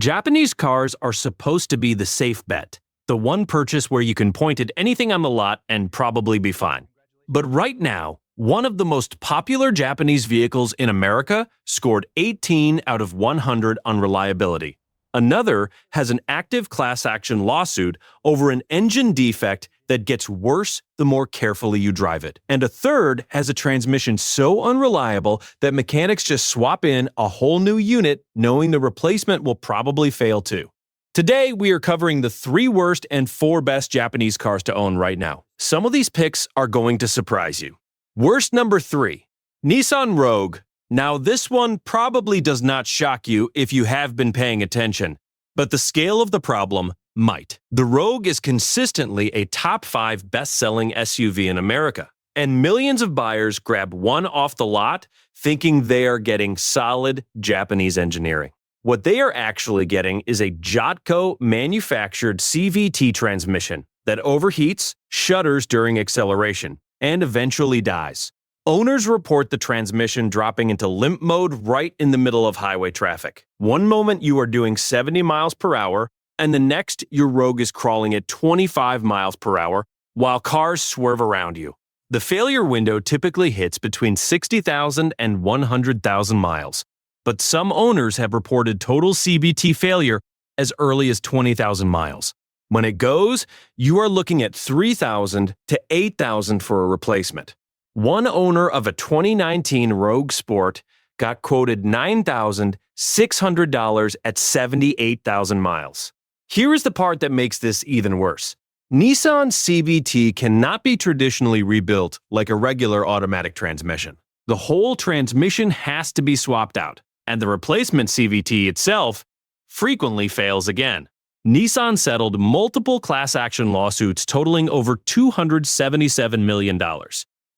Japanese cars are supposed to be the safe bet, the one purchase where you can point at anything on the lot and probably be fine. But right now, one of the most popular Japanese vehicles in America scored 18 out of 100 on reliability. Another has an active class action lawsuit over an engine defect that gets worse the more carefully you drive it. And a third has a transmission so unreliable that mechanics just swap in a whole new unit knowing the replacement will probably fail too. Today, we are covering the 3 worst and 4 best Japanese cars to own right now. Some of these picks are going to surprise you. Worst number 3, Nissan Rogue. Now, this one probably does not shock you if you have been paying attention, but the scale of the problem might. The Rogue is consistently a top 5 best-selling SUV in America, and millions of buyers grab one off the lot thinking they are getting solid Japanese engineering. What they are actually getting is a Jotco-manufactured CVT transmission that overheats, shudders during acceleration, and eventually dies. Owners report the transmission dropping into limp mode right in the middle of highway traffic. One moment you are doing 70 miles per hour, and the next your Rogue is crawling at 25 miles per hour while cars swerve around you. The failure window typically hits between 60,000 and 100,000 miles, but some owners have reported total CVT failure as early as 20,000 miles. When it goes, you are looking at 3,000 to 8,000 for a replacement. One owner of a 2019 Rogue Sport got quoted $9,600 at 78,000 miles. Here is the part that makes this even worse. Nissan CVT cannot be traditionally rebuilt like a regular automatic transmission. The whole transmission has to be swapped out, and the replacement CVT itself frequently fails again. Nissan settled multiple class action lawsuits totaling over $277 million.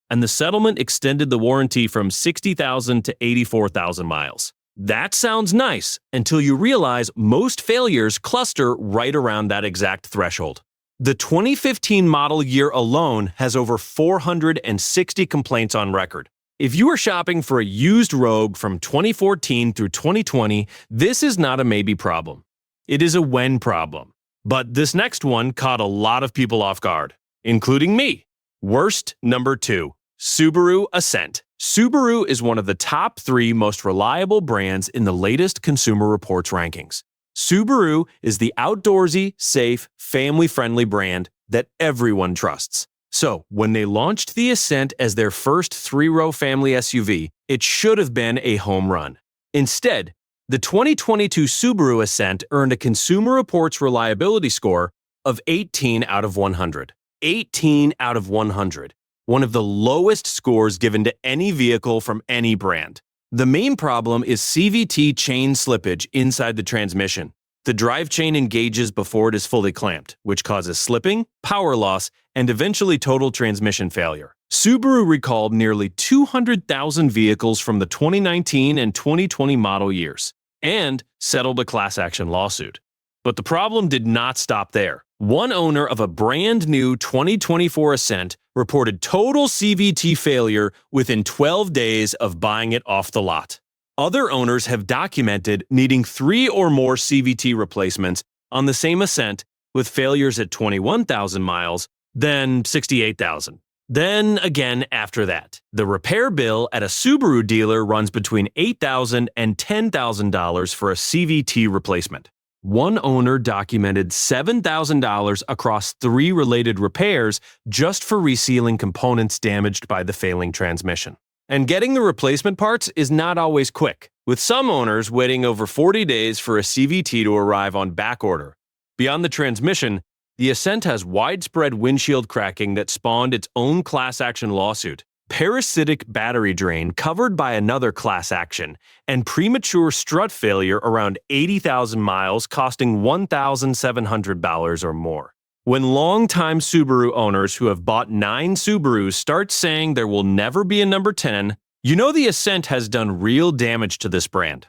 And the settlement extended the warranty from 60,000 to 84,000 miles. That sounds nice until you realize most failures cluster right around that exact threshold. The 2015 model year alone has over 460 complaints on record. If you are shopping for a used Rogue from 2014 through 2020, this is not a maybe problem. It is a when problem. But this next one caught a lot of people off guard, including me. Worst number 2. Subaru Ascent. Subaru is one of the top 3 most reliable brands in the latest Consumer Reports rankings. Subaru is the outdoorsy, safe, family-friendly brand that everyone trusts. So, when they launched the Ascent as their first 3-row family SUV, it should have been a home run. Instead, the 2022 Subaru Ascent earned a Consumer Reports reliability score of 18 out of 100. 18 out of 100. One of the lowest scores given to any vehicle from any brand. The main problem is CVT chain slippage inside the transmission. The drive chain engages before it is fully clamped, which causes slipping, power loss, and eventually total transmission failure. Subaru recalled nearly 200,000 vehicles from the 2019 and 2020 model years, and settled a class action lawsuit. But the problem did not stop there. One owner of a brand new 2024 Ascent reported total CVT failure within 12 days of buying it off the lot. Other owners have documented needing 3 or more CVT replacements on the same Ascent with failures at 21,000 miles, then 68,000. Then again after that. The repair bill at a Subaru dealer runs between $8,000 and $10,000 for a CVT replacement. One owner documented $7,000 across 3 related repairs just for resealing components damaged by the failing transmission. And getting the replacement parts is not always quick, with some owners waiting over 40 days for a CVT to arrive on backorder. Beyond the transmission, the Ascent has widespread windshield cracking that spawned its own class action lawsuit, parasitic battery drain covered by another class action, and premature strut failure around 80,000 miles costing $1,700 or more. When longtime Subaru owners who have bought 9 Subarus start saying there will never be a number 10, you know the Ascent has done real damage to this brand.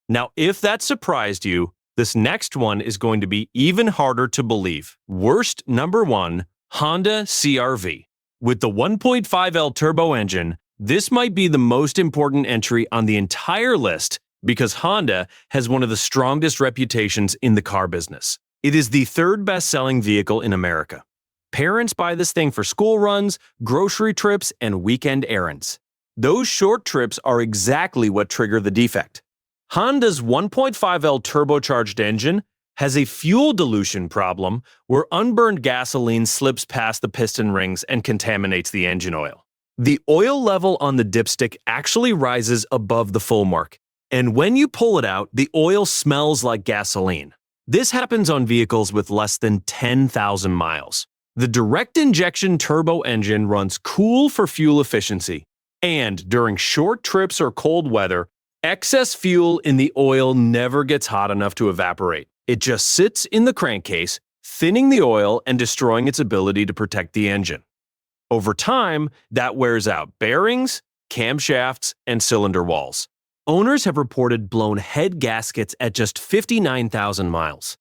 Now, if that surprised you, this next one is going to be even harder to believe. Worst number 1, Honda CR-V. With the 1.5L turbo engine, this might be the most important entry on the entire list Because Honda has one of the strongest reputations in the car business. It is the third best-selling vehicle in America. Parents buy this thing for school runs, grocery trips, and weekend errands. Those short trips are exactly what trigger the defect. Honda's 1.5L turbocharged engine has a fuel dilution problem where unburned gasoline slips past the piston rings and contaminates the engine oil. The oil level on the dipstick actually rises above the full mark, and when you pull it out, the oil smells like gasoline. This happens on vehicles with less than 10,000 miles. The direct injection turbo engine runs cool for fuel efficiency, and during short trips or cold weather, excess fuel in the oil never gets hot enough to evaporate. It just sits in the crankcase, thinning the oil and destroying its ability to protect the engine. Over time, that wears out bearings, camshafts, and cylinder walls. Owners have reported blown head gaskets at just 59,000 miles.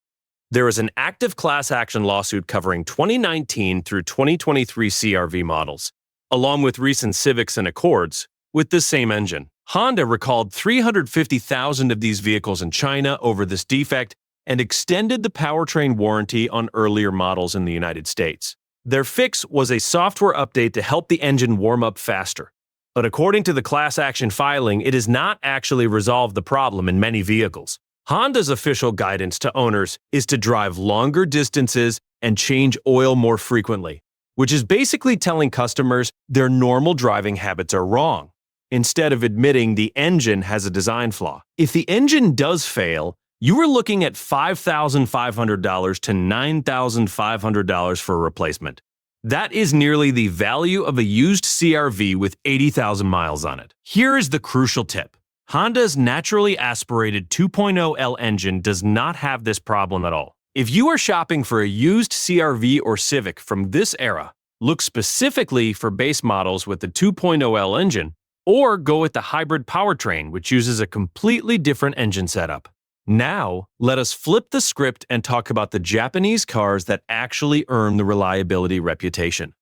There is an active class action lawsuit covering 2019 through 2023 CR-V models, along with recent Civics and Accords, with the same engine. Honda recalled 350,000 of these vehicles in China over this defect and extended the powertrain warranty on earlier models in the United States. Their fix was a software update to help the engine warm up faster. But according to the class action filing, it has not actually resolved the problem in many vehicles. Honda's official guidance to owners is to drive longer distances and change oil more frequently, which is basically telling customers their normal driving habits are wrong, instead of admitting the engine has a design flaw. If the engine does fail, you are looking at $5,500 to $9,500 for a replacement. That is nearly the value of a used CR-V with 80,000 miles on it. Here is the crucial tip. Honda's naturally aspirated 2.0L engine does not have this problem at all. If you are shopping for a used CR-V or Civic from this era, look specifically for base models with the 2.0L engine, or go with the hybrid powertrain, which uses a completely different engine setup. Now, let us flip the script and talk about the Japanese cars that actually earn the reliability reputation.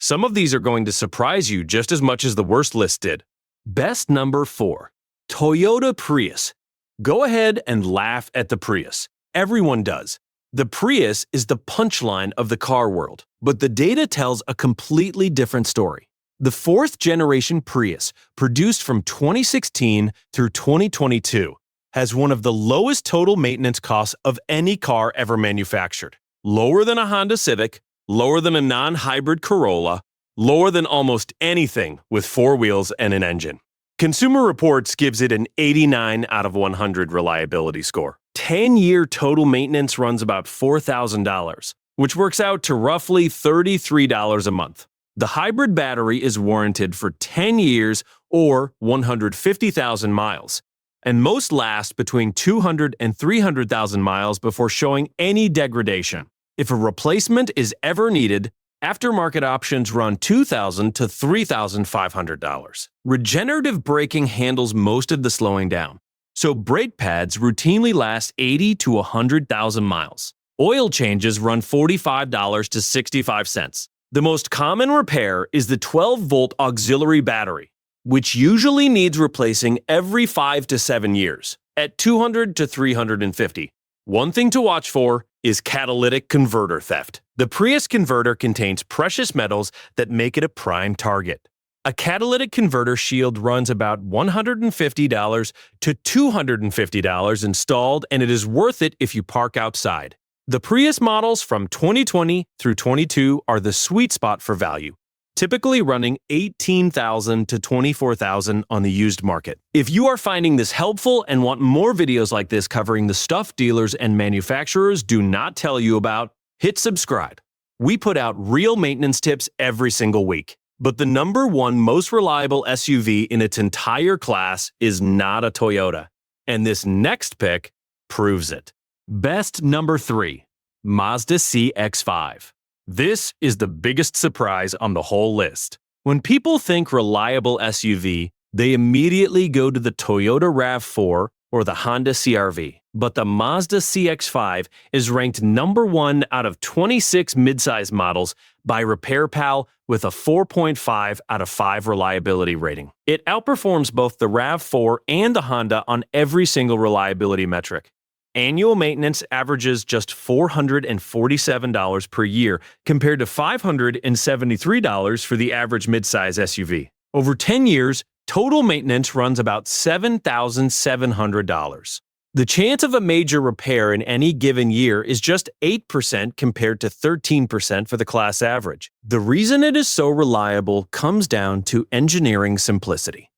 Some of these are going to surprise you just as much as the worst list did. Best number 4. Toyota Prius. Go ahead and laugh at the Prius. Everyone does. The Prius is the punchline of the car world, but the data tells a completely different story. The 4th generation Prius, produced from 2016 through 2022, has one of the lowest total maintenance costs of any car ever manufactured. Lower than a Honda Civic, lower than a non-hybrid Corolla, lower than almost anything with 4 wheels and an engine. Consumer Reports gives it an 89 out of 100 reliability score. 10-year total maintenance runs about $4,000, which works out to roughly $33 a month. The hybrid battery is warranted for 10 years or 150,000 miles, and most last between 200 and 300,000 miles before showing any degradation. If a replacement is ever needed, aftermarket options run $2,000 to $3,500. Regenerative braking handles most of the slowing down, so brake pads routinely last 80 to 100,000 miles. Oil changes run $45 to 65 cents. The most common repair is the 12-volt auxiliary battery, which usually needs replacing every 5 to 7 years, at 200 to 350. One thing to watch for is catalytic converter theft. The Prius converter contains precious metals that make it a prime target. A catalytic converter shield runs about $150 to $250 installed, and it is worth it if you park outside. The Prius models from 2020 through 22 are the sweet spot for value, typically running $18,000 to $24,000 on the used market. If you are finding this helpful and want more videos like this covering the stuff dealers and manufacturers do not tell you about, hit subscribe. We put out real maintenance tips every single week. But the number one most reliable SUV in its entire class is not a Toyota. And this next pick proves it. Best number 3. Mazda CX-5. This is the biggest surprise on the whole list. When people think reliable SUV, they immediately go to the Toyota RAV4 or the Honda CR-V. but the Mazda CX-5 is ranked number 1 out of 26 midsize models by RepairPal with a 4.5 out of 5 reliability rating. It outperforms both the RAV4 and the Honda on every single reliability metric. Annual maintenance averages just $447 per year compared to $573 for the average midsize SUV. Over 10 years, total maintenance runs about $7,700. The chance of a major repair in any given year is just 8% compared to 13% for the class average. The reason it is so reliable comes down to engineering simplicity.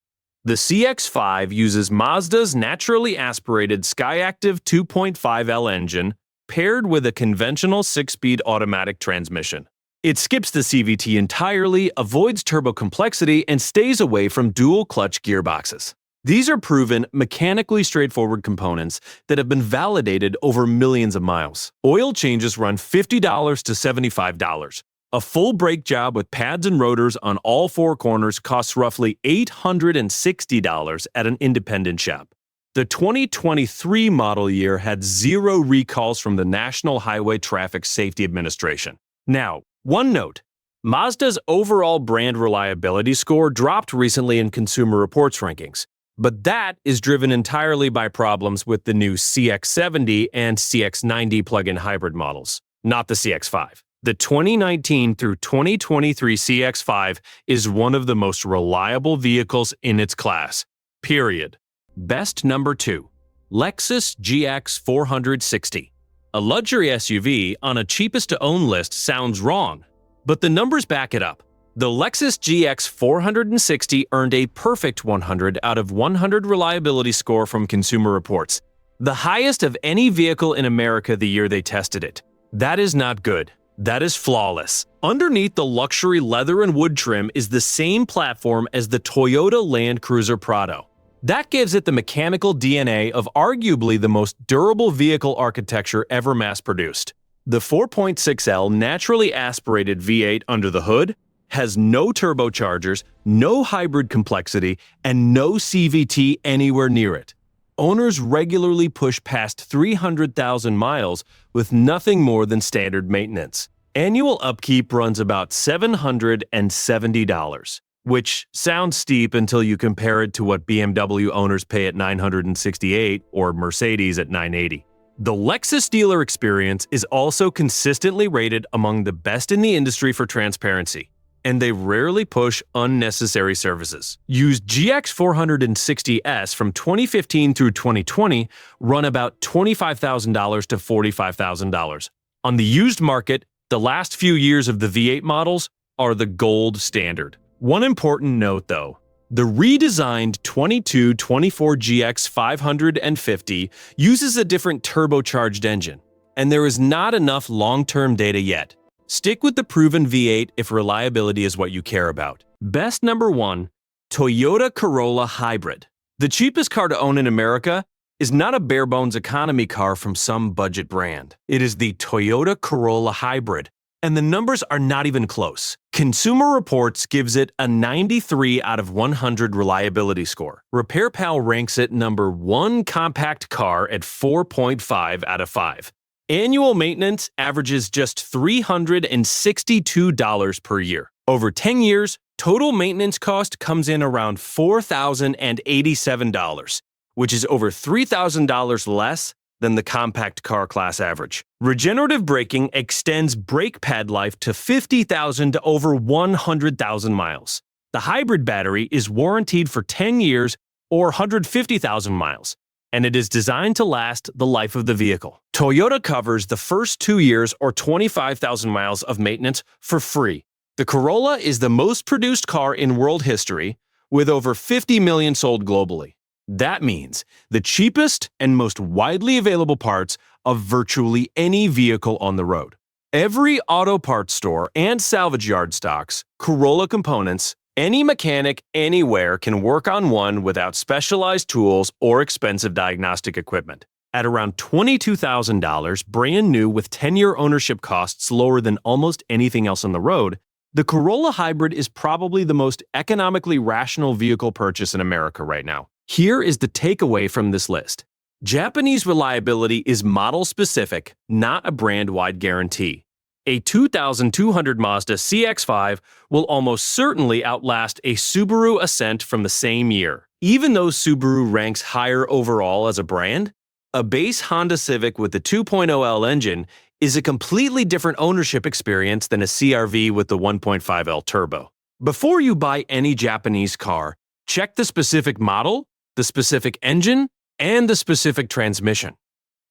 The CX-5 uses Mazda's naturally aspirated Skyactiv 2.5L engine paired with a conventional 6-speed automatic transmission. It skips the CVT entirely, avoids turbo complexity, and stays away from dual-clutch gearboxes. These are proven, mechanically straightforward components that have been validated over millions of miles. Oil changes run $50 to $75. A full brake job with pads and rotors on all 4 corners costs roughly $860 at an independent shop. The 2023 model year had 0 recalls from the National Highway Traffic Safety Administration. Now, one note. Mazda's overall brand reliability score dropped recently in Consumer Reports rankings, but that is driven entirely by problems with the new CX-70 and CX-90 plug-in hybrid models, not the CX-5. The 2019 through 2023 CX-5 is one of the most reliable vehicles in its class. Period. Best number 2. Lexus GX 460. A luxury SUV on a cheapest to own list sounds wrong, but the numbers back it up. The Lexus GX 460 earned a perfect 100 out of 100 reliability score from Consumer Reports, the highest of any vehicle in America the year they tested it. That is not good. That is flawless. Underneath the luxury leather and wood trim is the same platform as the Toyota Land Cruiser Prado. That gives it the mechanical DNA of arguably the most durable vehicle architecture ever mass-produced. The 4.6L naturally aspirated V8 under the hood has no turbochargers, no hybrid complexity, and no CVT anywhere near it. Owners regularly push past 300,000 miles with nothing more than standard maintenance. Annual upkeep runs about $770, which sounds steep until you compare it to what BMW owners pay at $968 or Mercedes at $980. The Lexus dealer experience is also consistently rated among the best in the industry for transparency, and they rarely push unnecessary services. Used GX 460S from 2015 through 2020 run about $25,000 to $45,000. On the used market, the last few years of the V8 models are the gold standard. One important note though, the redesigned 2224 GX 550 uses a different turbocharged engine, and there is not enough long-term data yet. Stick with the proven V8 if reliability is what you care about. Best number 1, Toyota Corolla Hybrid. The cheapest car to own in America is not a bare-bones economy car from some budget brand. It is the Toyota Corolla Hybrid, and the numbers are not even close. Consumer Reports gives it a 93 out of 100 reliability score. RepairPal ranks it number 1 compact car at 4.5 out of 5. Annual maintenance averages just $362 per year. Over 10 years, total maintenance cost comes in around $4,087, which is over $3,000 less than the compact car class average. Regenerative braking extends brake pad life to 50,000 to over 100,000 miles. The hybrid battery is warranted for 10 years or 150,000 miles, and it is designed to last the life of the vehicle. Toyota covers the first 2 years or 25,000 miles of maintenance for free. The Corolla is the most produced car in world history, with over 50 million sold globally. That means the cheapest and most widely available parts of virtually any vehicle on the road. Every auto parts store and salvage yard stocks Corolla components. Any mechanic anywhere can work on one without specialized tools or expensive diagnostic equipment. At around $22,000, brand new with 10-year ownership costs lower than almost anything else on the road, the Corolla Hybrid is probably the most economically rational vehicle purchase in America right now. Here is the takeaway from this list. Japanese reliability is model-specific, not a brand-wide guarantee. A 2200 Mazda CX-5 will almost certainly outlast a Subaru Ascent from the same year. Even though Subaru ranks higher overall as a brand, a base Honda Civic with the 2.0L engine is a completely different ownership experience than a CR-V with the 1.5L turbo. Before you buy any Japanese car, check the specific model, the specific engine, and the specific transmission.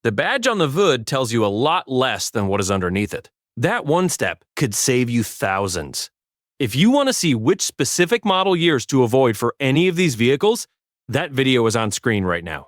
The badge on the hood tells you a lot less than what is underneath it. That one step could save you thousands. If you want to see which specific model years to avoid for any of these vehicles, that video is on screen right now.